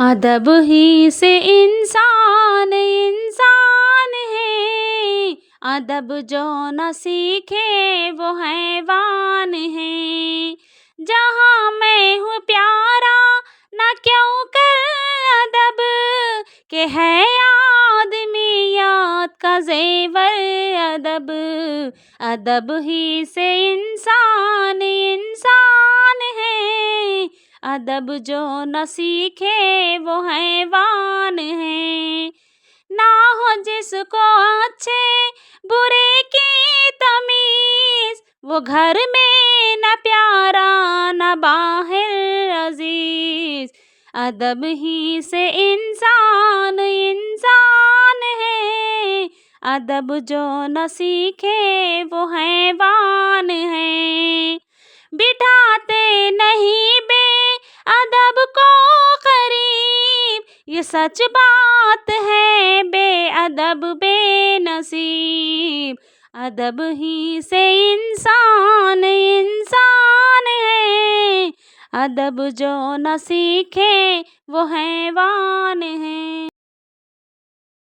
अदब ही से इंसान इंसान है। अदब जो न सीखे वो हैवान है। जहाँ मैं हूँ प्यारा न क्यों कर अदब के है आदमियत का ज़ेवर अदब। अदब ही से इंसान इंसान है। अदब जो न सीखे वो हैवान है। ना हो जिसको अच्छे बुरे की तमीज़ वो घर में न प्यारा न बाहर अजीज। अदब ही से इंसान इंसान है। अदब जो न सीखे वो हैवान है। बिठाते नहीं अदब को करीब ये सच बात है बेअदब बेनसीब। अदब ही से इंसान इंसान है। अदब जो न सीखे वो हैवान है।